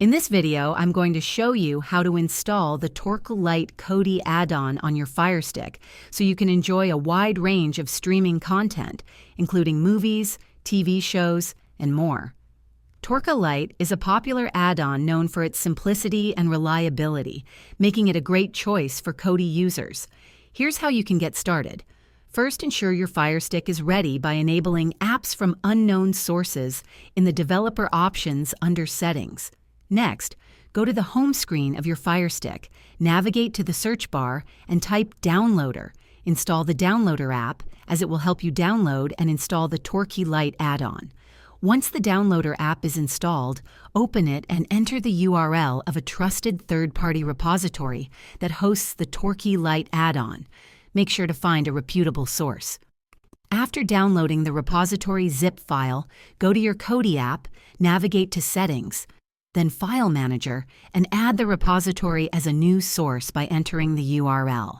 In this video, I'm going to show you how to install the Torque Lite Kodi Addon on your FireStick so you can enjoy a wide range of streaming content, including movies, TV shows, and more. Torque Lite is a popular add-on known for its simplicity and reliability, making it a great choice for Kodi users. Here's how you can get started. First, ensure your FireStick is ready by enabling Apps from Unknown Sources in the Developer options under Settings. Next, go to the home screen of your FireStick, navigate to the search bar, and type Downloader. Install the Downloader app, as it will help you download and install the Torque Lite add-on. Once the Downloader app is installed, open it and enter the URL of a trusted third-party repository that hosts the Torque Lite add-on. Make sure to find a reputable source. After downloading the repository zip file, go to your Kodi app, navigate to Settings, then File Manager, and add the repository as a new source by entering the URL.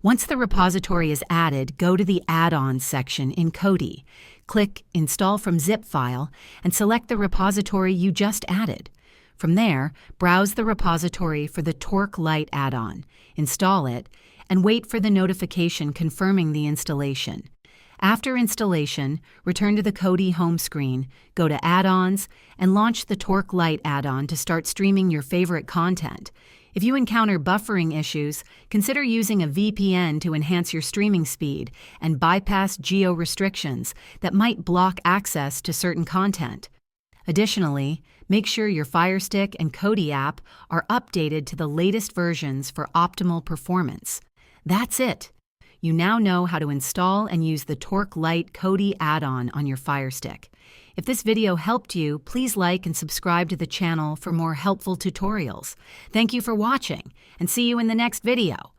Once the repository is added, go to the Add-ons section in Kodi. Click Install from Zip File and select the repository you just added. From there, browse the repository for the Torque Lite add-on, install it, and wait for the notification confirming the installation. After installation, return to the Kodi home screen, go to Add-ons, and launch the Torque Lite add-on to start streaming your favorite content. If you encounter buffering issues, consider using a VPN to enhance your streaming speed and bypass geo-restrictions that might block access to certain content. Additionally, make sure your FireStick and Kodi app are updated to the latest versions for optimal performance. That's it! You now know how to install and use the Torque Lite Kodi add-on on your FireStick. If this video helped you, please like and subscribe to the channel for more helpful tutorials. Thank you for watching, and see you in the next video.